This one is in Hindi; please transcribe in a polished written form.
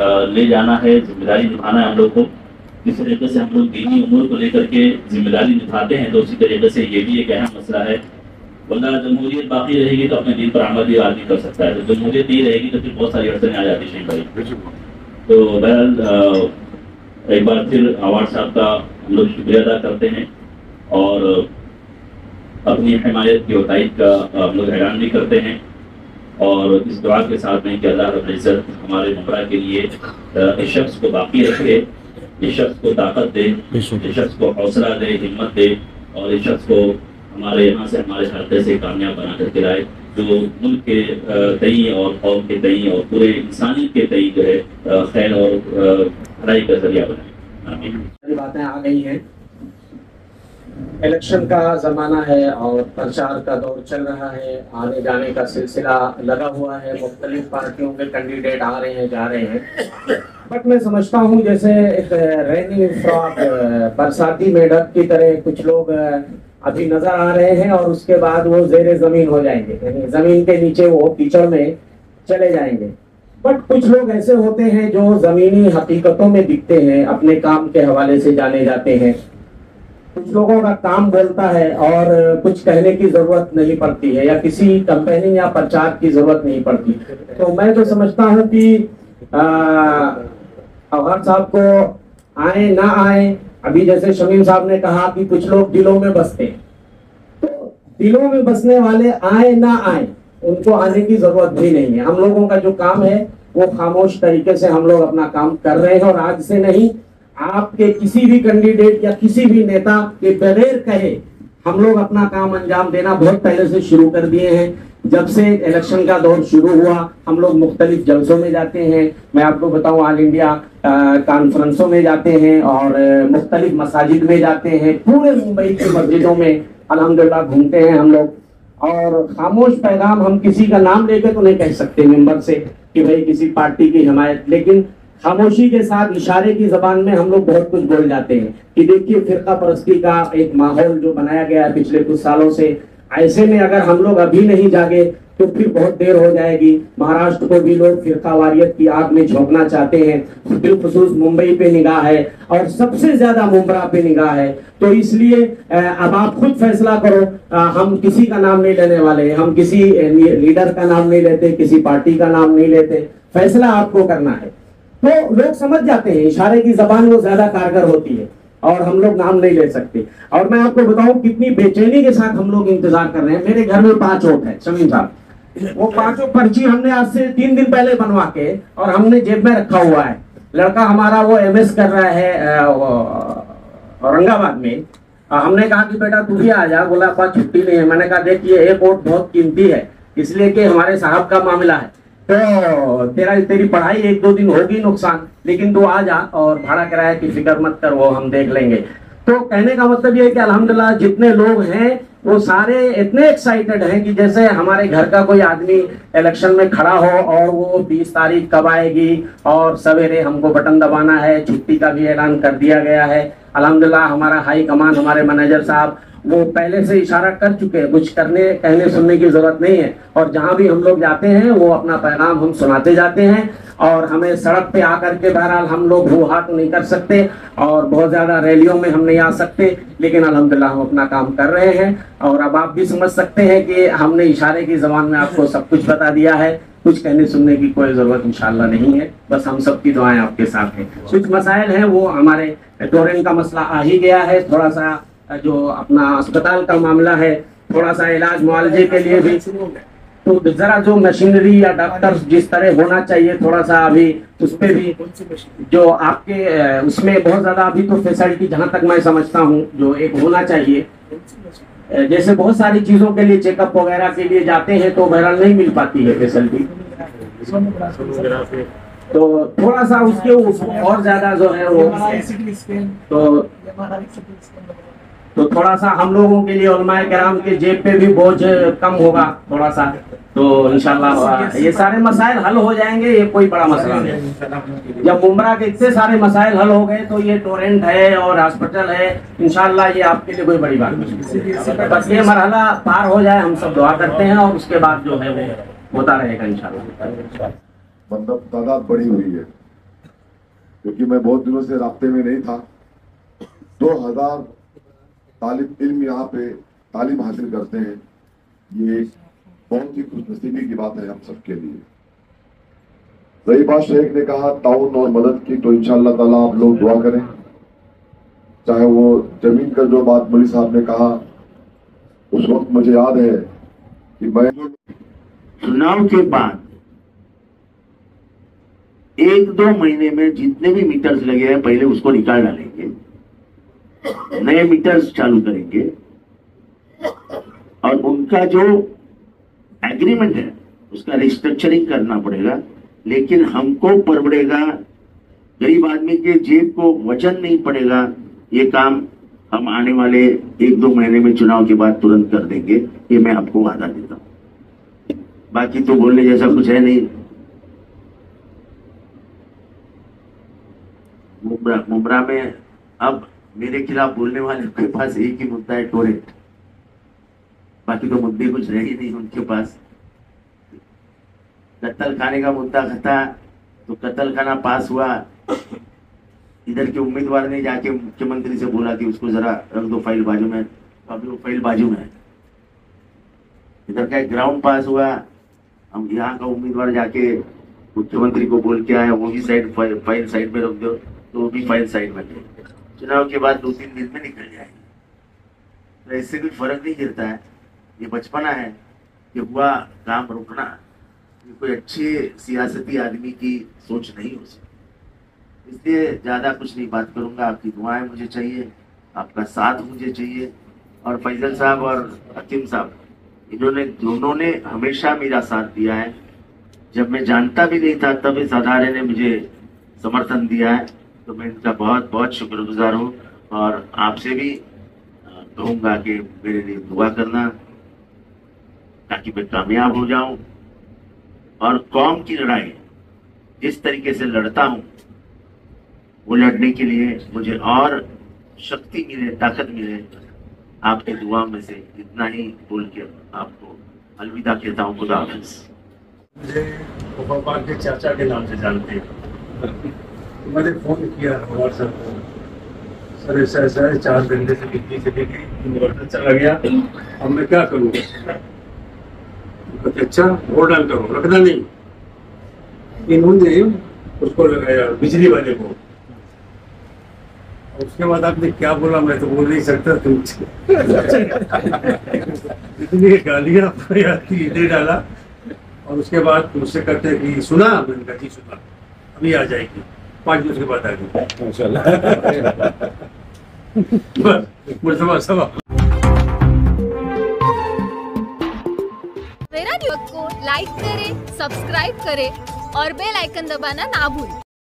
ले जाना है, जिम्मेदारी निभाना है हम लोग को। जिस तरीके से हम लोग दीनी उमूर को लेकर के जिम्मेदारी निभाते हैं, तो उसी तरीके से ये भी एक अहम मसला है। वरना जमहूरियत बाकी रहेगी तो अपने दिन पर अमल भी आदमी कर सकता है, तो जमहूरियत नहीं रहेगी तो फिर बहुत सारी अड़चनें आ जाती हैं भाई। तो बहरहाल एक बार फिर अवार्ड साहब का हम लोग शुक्रिया अदा करते हैं और अपनी हिमायत की वकायद का हम लोग ऐलान भी करते हैं, और इस दुआ के साथ में कि अल्लाह रब्बुल इज़्ज़त हमारे मुमरा के लिए इस शख्स को बाकी रखे, इस शख्स को ताकत दे, इस शख्स को हौसला दे, हिम्मत दे, और इस शख्स को हमारे यहाँ से, हमारे हल्के से कामयाब बना करके लाए, जो मुल्क के तई और कौम के तई और पूरे इंसानियत के तई जो है खैर और भलाई का जरिया बनाए। बातें आ गई हैं, इलेक्शन का ज़माना है और प्रचार का दौर चल रहा है, आने जाने का सिलसिला लगा हुआ है, मुख्तलिफ पार्टियों के कैंडिडेट आ रहे हैं, जा रहे हैं। बट मैं समझता हूँ जैसे एक रेनिंग फ्रॉक, बरसाती मेढक की तरह कुछ लोग अभी नजर आ रहे हैं और उसके बाद वो ज़ेरे ज़मीन हो जाएंगे, यानी ज़मीन के नीचे वो कीचड़ में चले जाएंगे। बट कुछ लोग ऐसे होते हैं जो ज़मीनी हकीकतों में दिखते हैं, अपने काम के हवाले से जाने जाते हैं। कुछ लोगों का काम बोलता है और कुछ कहने की जरूरत नहीं पड़ती है, या किसी कैंपेनिंग या प्रचार की जरूरत नहीं पड़ती। तो मैं तो समझता हूँ कि अवार्ड साहब को आए ना आए, अभी जैसे शमीम साहब ने कहा कि कुछ लोग दिलों में बसते हैं, तो दिलों में बसने वाले आए ना आए, उनको आने की जरूरत भी नहीं है। हम लोगों का जो काम है वो खामोश तरीके से हम लोग अपना काम कर रहे हैं, और आज से नहीं, आपके किसी भी कैंडिडेट या किसी भी नेता के बगैर कहे हम लोग अपना काम अंजाम देना बहुत पहले से शुरू कर दिए हैं। जब से इलेक्शन का दौर शुरू हुआ हम लोग मुख्तलिफ जलसों में जाते हैं, मैं आपको बताऊं ऑल इंडिया कॉन्फ्रेंसों में जाते हैं और मुख्तलिफ मसाजिद में जाते हैं, पूरे मुंबई की मस्जिदों में अल्हम्दुलिल्लाह घूमते हैं हम लोग। और खामोश पैगाम हम किसी का नाम लेके तो नहीं कह सकते मेंबर से कि भाई किसी पार्टी की हिमायत, लेकिन खामोशी के साथ इशारे की जबान में हम लोग बहुत कुछ बोल जाते हैं कि देखिए फिरका परस्ती का एक माहौल जो बनाया गया है पिछले कुछ सालों से, ऐसे में अगर हम लोग अभी नहीं जागे तो फिर बहुत देर हो जाएगी। महाराष्ट्र को भी लोग फिरका वारियत की आग में झोंकना चाहते हैं, बिलखुसूस मुंबई पे निगाह है और सबसे ज्यादा मुंब्रा पे निगाह है। तो इसलिए अब आप खुद फैसला करो, हम किसी का नाम नहीं लेने वाले, हम किसी लीडर का नाम नहीं लेते, किसी पार्टी का नाम नहीं लेते, फैसला आपको करना है। तो लोग समझ जाते हैं, इशारे की जबान वो ज्यादा कारगर होती है और हम लोग नाम नहीं ले सकते। और मैं आपको बताऊं कितनी बेचैनी के साथ हम लोग इंतजार कर रहे हैं। मेरे घर में 5 वोट है शमीम साहब, वो 5 पर्ची हमने आज से 3 दिन पहले बनवा के और हमने जेब में रखा हुआ है। लड़का हमारा वो MS कर रहा है औरंगाबाद में, हमने कहा कि बेटा तू भी आ जा, बोला पापा छुट्टी नहीं है। मैंने कहा देखिए एक वोट बहुत कीमती है, इसलिए कि हमारे साहब का मामला है, तो तेरी पढ़ाई 1-2 दिन होगी नुकसान, लेकिन तू आ जा और भाड़ा किराया की फिक्र मत कर, वो हम देख लेंगे। तो कहने का मतलब ये है कि अल्हम्दुलिल्लाह जितने लोग हैं वो सारे इतने एक्साइटेड हैं कि जैसे हमारे घर का कोई आदमी इलेक्शन में खड़ा हो और वो 20 तारीख कब आएगी और सवेरे हमको बटन दबाना है। छुट्टी का भी ऐलान कर दिया गया है अल्हम्दुलिल्लाह। हमारा हाई कमान, हमारे मैनेजर साहब वो पहले से इशारा कर चुके हैं, कुछ कहने सुनने की जरूरत नहीं है। और जहां भी हम लोग जाते हैं वो अपना पैगाम हम सुनाते जाते हैं, और हमें सड़क पे आकर के बहरहाल हम लोग हो हाथ नहीं कर सकते और बहुत ज्यादा रैलियों में हम नहीं आ सकते, लेकिन अल्हम्दुलिल्लाह हम अपना काम कर रहे हैं। और अब आप भी समझ सकते हैं कि हमने इशारे की जबान में आपको सब कुछ बता दिया है, कुछ कहने सुनने की कोई जरूरत इंशाल्लाह नहीं है। बस हम सबकी दुआएं आपके साथ हैं। कुछ मसाइल हैं वो हमारे टोरेंट का मसला आ ही गया है, थोड़ा सा जो अपना अस्पताल का मामला है, थोड़ा सा इलाज मुआवजे के लिए भी, तो जरा जो मशीनरी या डॉक्टर्स जिस तरह होना चाहिए थोड़ा सा अभी उस पे भी जो आपके उसमें बहुत ज्यादा अभी तो फैसिलिटी जहां तक मैं समझता हूं जो एक होना चाहिए, जैसे बहुत सारी चीजों के लिए चेकअप वगैरह के लिए जाते हैं तो बहरहाल नहीं मिल पाती है फैसिलिटी, तो थोड़ा सा उसके और ज्यादा जो है वो तो थोड़ा सा हम लोगों के लिए उलमाए किराम के जेब पे भी बोझ कम होगा थोड़ा सा, तो इंशाल्लाह ये सारे मसाइल हल हो जाएंगे। ये कोई बड़ा मसला नहीं। जब मुंब्रा के इतने सारे मसाइल हल हो गए तो ये टोरेंट है और हॉस्पिटल है, इंशाल्लाह ये आपके लिए कोई बड़ी बात नहीं। बस ये मरहला पार हो जाए, हम सब दुआ करते हैं और उसके बाद जो है वो होता रहेगा इंशाल्लाह। मतलब तादाद बड़ी हुई है, क्योंकि मैं बहुत दिनों से रास्ते में नहीं था। 2000 तालिब इल्म यहाँ पे तालीम हासिल करते हैं, ये बहुत ही खुशनसीबी की बात है हम सबके लिए। रही बात शेख ने कहा ताउन और मदद की, तो इंशाअल्लाह ताला आप लोग दुआ करें। चाहे वो जमीन का जो बात मौलवी साहब ने कहा, उस वक्त मुझे याद है कि मैं चुनाव के बाद 1-2 महीने में जितने भी मीटर्स लगे हैं पहले उसको निकाल डालेंगे, नए मीटर्स चालू करेंगे और उनका जो एग्रीमेंट है उसका रिस्ट्रक्चरिंग करना पड़ेगा। लेकिन हमको पड़ेगा, गरीब आदमी के जेब को वजन नहीं पड़ेगा। ये काम हम आने वाले 1-2 महीने में चुनाव के बाद तुरंत कर देंगे, ये मैं आपको वादा देता हूं। बाकी तो बोलने जैसा कुछ है नहीं। मुमरा में अब मेरे खिलाफ बोलने वाले के पास एक ही मुद्दा है, टोरेंट। बाकी तो मुद्दे कुछ रहे ही नहीं उनके पास। कत्ल खाने का मुद्दा था तो कत्ल खाना पास हुआ, इधर के उम्मीदवार ने जाके मुख्यमंत्री से बोला कि उसको जरा रख दो फाइल बाजू में, तो अभी वो फाइल बाजू में है। इधर का एक ग्राउंड पास हुआ, हम यहाँ का उम्मीदवार जाके मुख्यमंत्री को बोल के आया वो भी फाइल साइड में रख दो, तो वो भी फाइल साइड में गई। चुनाव के बाद 2-3 दिन में निकल जाएगी, तो इससे कोई फर्क नहीं गिरता है। ये बचपना है कि हुआ काम रुकना, ये कोई अच्छे सियासती आदमी की सोच नहीं हो सकती। इसलिए ज्यादा कुछ नहीं बात करूंगा। आपकी दुआएं मुझे चाहिए, आपका साथ मुझे चाहिए। और फैजल साहब और हकीम साहब, इन्होंने दोनों ने हमेशा मेरा साथ दिया है। जब मैं जानता भी नहीं था तब इस अदारे ने मुझे समर्थन दिया है, तो मैं इनका बहुत बहुत शुक्रगुजार हूँ। और आपसे भी कहूँगा कि मेरे लिए दुआ करना ताकि मैं कामयाब हो जाऊं और कौम की लड़ाई जिस तरीके से लड़ता हूं वो लड़ने के लिए मुझे और शक्ति मिले, ताकत मिले। आपकी दुआ में से इतना ही बोल के आपको अलविदा कहता हूँ। खुदा हाफिज। मुझे गोपाल के चाचा के नाम से जानते हैं, तो मैंने फ़ोन किया व्हाट्सएप को, सर ऐसा ऐसा है, 4 घंटे से बिजली चली गई, इन्वर्टर चला गया, अब मैं क्या करूँ? अच्छा वोट डाल करो, रखना नहीं। इन्होंने उसको लगाया बिजली वाले को। उसके बाद आपने क्या बोला मैं तो बोल नहीं सकता, तुम इतनी गालियाँ दे डाला। और उसके बाद मुझसे कहते हैं कि सुना, मैंने कहा जी सुना, अभी आ जाएगी, 5 मिनट के बाद आ गई माशाल्लाह। बस मेरा न्यूज़ को लाइक करें, सब्सक्राइब करें और बेल आइकन दबाना ना भूलें।